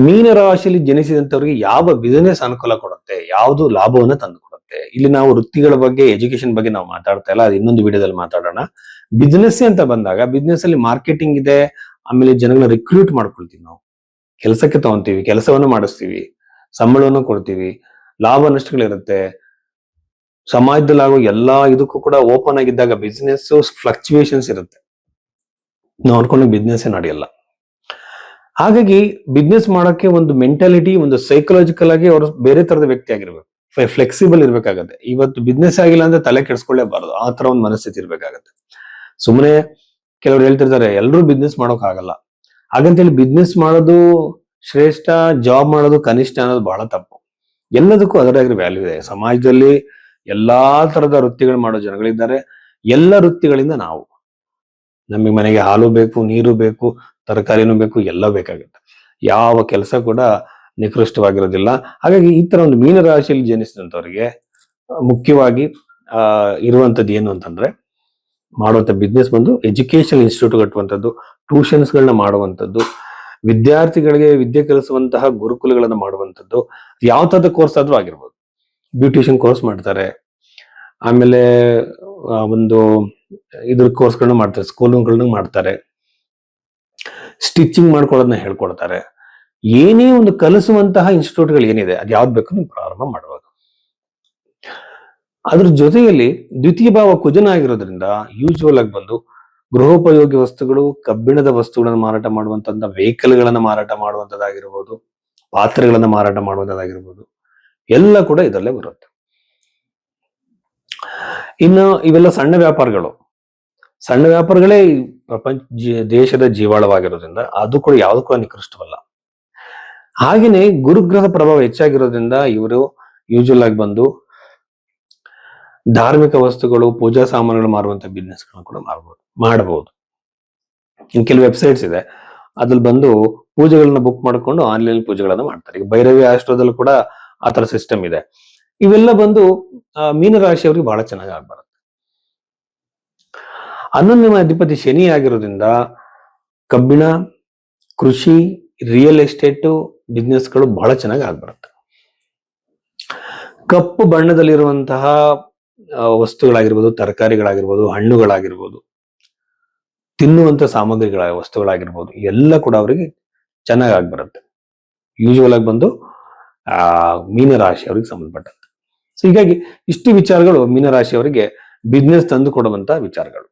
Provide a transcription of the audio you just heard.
ಮೀನರಾಶಿಯಲ್ಲಿ ಜನಿಸಿದಂತವರಿಗೆ ಯಾವ ಬಿಸಿನೆಸ್ ಅನುಕೂಲ ಕೊಡುತ್ತೆ, ಯಾವುದು ಲಾಭವನ್ನ ತಂದು ಕೊಡುತ್ತೆ? ಇಲ್ಲಿ ನಾವು ವೃತ್ತಿಗಳ ಬಗ್ಗೆ, ಎಜುಕೇಶನ್ ಬಗ್ಗೆ ನಾವು ಮಾತಾಡ್ತಾ ಇಲ್ಲ, ಅದು ಇನ್ನೊಂದು ವಿಡಿಯೋದಲ್ಲಿ ಮಾತಾಡೋಣ. ಬಿಸ್ನೆಸ್ ಅಂತ ಬಂದಾಗ ಬಿಸ್ನೆಸ್ ಅಲ್ಲಿ ಮಾರ್ಕೆಟಿಂಗ್ ಇದೆ, ಆಮೇಲೆ ಜನಗಳನ್ನ ರಿಕ್ರೂಟ್ ಮಾಡ್ಕೊಳ್ತೀವಿ, ನಾವು ಕೆಲಸಕ್ಕೆ ತಗೊಂತೀವಿ, ಕೆಲಸವನ್ನು ಮಾಡಿಸ್ತೀವಿ, ಸಂಬಳವನ್ನು ಕೊಡ್ತೀವಿ, ಲಾಭ ನಷ್ಟಗಳಿರುತ್ತೆ. ಸಮಾಜದಲ್ಲಿ ಆಗೋ ಎಲ್ಲಾ ಇದಕ್ಕೂ ಕೂಡ ಓಪನ್ ಆಗಿದ್ದಾಗ ಬಿಸ್ನೆಸ್ ಫ್ಲಕ್ಚುಯೇಷನ್ಸ್ ಇರುತ್ತೆ. ನಾವು ಅನ್ಕೊಂಡು ಬಿಸ್ನೆಸ್ ನಡೆಯಲ್ಲ. ಹಾಗಾಗಿ ಬಿಸ್ನೆಸ್ ಮಾಡೋಕೆ ಒಂದು ಮೆಂಟಾಲಿಟಿ, ಒಂದು ಸೈಕಲಾಜಿಕಲ್ ಆಗಿ ಅವರು ಬೇರೆ ತರದ ವ್ಯಕ್ತಿ ಆಗಿರ್ಬೇಕು, ಫ್ಲೆಕ್ಸಿಬಲ್ ಇರ್ಬೇಕಾಗತ್ತೆ. ಇವತ್ತು ಬಿಸ್ನೆಸ್ ಆಗಿಲ್ಲ ಅಂದ್ರೆ ತಲೆ ಕೆಡಿಸ್ಕೊಳ್ಳೇಬಾರದು, ಆ ತರ ಒಂದು ಮನಸ್ಥಿತಿ ಇರ್ಬೇಕಾಗತ್ತೆ. ಸುಮ್ಮನೆ ಕೆಲವ್ರು ಹೇಳ್ತಿರ್ತಾರೆ ಎಲ್ಲರೂ ಬಿಸ್ನೆಸ್ ಮಾಡೋಕ್ ಆಗಲ್ಲ, ಹಾಗಂತೇಳಿ ಬಿಸ್ನೆಸ್ ಮಾಡೋದು ಶ್ರೇಷ್ಠ, ಜಾಬ್ ಮಾಡೋದು ಕನಿಷ್ಠ ಅನ್ನೋದು ಬಹಳ ತಪ್ಪು. ಎಲ್ಲದಕ್ಕೂ ಅದರಾಗಿರೋ ವ್ಯಾಲ್ಯೂ ಇದೆ. ಸಮಾಜದಲ್ಲಿ ಎಲ್ಲಾ ತರದ ವೃತ್ತಿಗಳು ಮಾಡೋ ಜನಗಳಿದ್ದಾರೆ. ಎಲ್ಲ ವೃತ್ತಿಗಳಿಂದ ನಮಗೆ ಮನೆಗೆ ಹಾಲು ಬೇಕು, ನೀರು ಬೇಕು, ತರಕಾರಿನೂ ಬೇಕು, ಎಲ್ಲ ಬೇಕಾಗುತ್ತೆ. ಯಾವ ಕೆಲಸ ಕೂಡ ನಿಕೃಷ್ಟವಾಗಿರೋದಿಲ್ಲ. ಹಾಗಾಗಿ ಈ ತರ ಒಂದು ಮೀನರಾಶಿಯಲ್ಲಿ ಜನಿಸಿದಂಥವ್ರಿಗೆ ಮುಖ್ಯವಾಗಿ ಇರುವಂತದ್ದು ಏನು ಅಂತಂದ್ರೆ, ಮಾಡುವಂತ ಬಿಸ್ನೆಸ್ ಬಂದು ಎಜುಕೇಶನ್ ಇನ್ಸ್ಟಿಟ್ಯೂಟ್ ಕಟ್ಟುವಂಥದ್ದು, ಟ್ಯೂಷನ್ಸ್ ಗಳನ್ನ ಮಾಡುವಂಥದ್ದು, ವಿದ್ಯಾರ್ಥಿಗಳಿಗೆ ವಿದ್ಯೆ ಕಲಿಸುವಂತಹ ಗುರುಕುಲಗಳನ್ನ ಮಾಡುವಂಥದ್ದು, ಯಾವ ತರದ ಕೋರ್ಸ್ ಆದ್ರೂ ಆಗಿರ್ಬೋದು. ಬ್ಯೂಟಿಷಿಯನ್ ಕೋರ್ಸ್ ಮಾಡ್ತಾರೆ, ಆಮೇಲೆ ಒಂದು ಇದ್ರ ಕೋರ್ಸ್ಗಳನ್ನ ಮಾಡ್ತಾರೆ, ಸ್ಕೂಲ್ಗಳನ್ನ ಮಾಡ್ತಾರೆ, ಸ್ಟಿಚಿಂಗ್ ಮಾಡ್ಕೊಳ್ಳೋದನ್ನ ಹೇಳ್ಕೊಡ್ತಾರೆ. ಏನೇ ಒಂದು ಕಲಿಸುವಂತಹ ಇನ್ಸ್ಟಿಟ್ಯೂಟ್ಗಳು ಏನಿದೆ ಅದು ಯಾವ್ದು ಬೇಕು ನೀವು ಪ್ರಾರಂಭ ಮಾಡಬಹುದು. ಅದ್ರ ಜೊತೆಯಲ್ಲಿ ದ್ವಿತೀಯ ಭಾವ ಕುಜನ ಆಗಿರೋದ್ರಿಂದ ಯೂಶುವಲ್ ಆಗಿ ಬಂದು ಗೃಹೋಪಯೋಗಿ ವಸ್ತುಗಳು, ಕಬ್ಬಿಣದ ವಸ್ತುಗಳನ್ನು ಮಾರಾಟ ಮಾಡುವಂತ ವೆಹಿಕಲ್ ಗಳನ್ನ ಮಾರಾಟ ಮಾಡುವಂತದ್ದಾಗಿರ್ಬೋದು, ಪಾತ್ರೆಗಳನ್ನ ಮಾರಾಟ ಮಾಡುವಂತದ್ದಾಗಿರ್ಬೋದು, ಎಲ್ಲ ಕೂಡ ಇದರಲ್ಲೇ ಬರುತ್ತೆ. ಇನ್ನು ಇವೆಲ್ಲ ಸಣ್ಣ ವ್ಯಾಪಾರಗಳೇ ಪ್ರಪಂಚ ದೇಶದ ಜೀವಾಳವಾಗಿರೋದ್ರಿಂದ ಅದು ಕೂಡ ಯಾವ್ದು ಕೂಡ ನಿಕೃಷ್ಟವಲ್ಲ. ಹಾಗೇನೆ ಗುರುಗ್ರಹ ಪ್ರಭಾವ ಹೆಚ್ಚಾಗಿರೋದ್ರಿಂದ ಇವರು ಯೂಶುವಲ್ ಆಗಿ ಬಂದು ಧಾರ್ಮಿಕ ವಸ್ತುಗಳು, ಪೂಜಾ ಸಾಮಾನುಗಳು ಮಾರುವಂತ ಬಿಸ್ನೆಸ್ ಗಳನ್ನ ಕೂಡ ಮಾಡಬಹುದು. ಇನ್ ಕೆಲವು ವೆಬ್ಸೈಟ್ಸ್ ಇದೆ, ಅದ್ರಲ್ಲಿ ಬಂದು ಪೂಜೆಗಳನ್ನ ಬುಕ್ ಮಾಡ್ಕೊಂಡು ಆನ್ಲೈನ್ ಪೂಜೆಗಳನ್ನ ಮಾಡ್ತಾರೆ. ಈಗ ಭೈರವಿ ಆಸ್ಟ್ರೋದಲ್ಲಿ ಕೂಡ ಆ ತರ ಸಿಸ್ಟಮ್ ಇದೆ. ಇವೆಲ್ಲ ಬಂದು ಮೀನರಾಶಿಯವರಿಗೆ ಬಹಳ ಚೆನ್ನಾಗಿ ಆಗ್ಬಾರದು. 11ನೇ ಅಧಿಪತಿ ಶನಿ ಆಗಿರೋದ್ರಿಂದ ಕಬ್ಬಿಣ, ಕೃಷಿ, ರಿಯಲ್ ಎಸ್ಟೇಟ್ ಬಿಸ್ನೆಸ್ಗಳು ಬಹಳ ಚೆನ್ನಾಗಿ ಆಗ್ಬರುತ್ತೆ. ಕಪ್ಪು ಬಣ್ಣದಲ್ಲಿರುವಂತಹ ವಸ್ತುಗಳಾಗಿರ್ಬೋದು, ತರಕಾರಿಗಳಾಗಿರ್ಬೋದು, ಹಣ್ಣುಗಳಾಗಿರ್ಬೋದು, ತಿನ್ನುವಂತ ವಸ್ತುಗಳಾಗಿರ್ಬೋದು, ಎಲ್ಲ ಕೂಡ ಅವರಿಗೆ ಚೆನ್ನಾಗಿ ಆಗ್ಬರುತ್ತೆ. ಯೂಶುವಲ್ ಆಗಿ ಬಂದು ಮೀನರಾಶಿ ಅವರಿಗೆ ಸಂಬಂಧಪಟ್ಟಂತೆ. ಸೊ ಹೀಗಾಗಿ ಇಷ್ಟು ವಿಚಾರಗಳು ಮೀನರಾಶಿಯವರಿಗೆ ಬಿಸ್ನೆಸ್ ತಂದು ಕೊಡುವಂತಹ ವಿಚಾರಗಳು.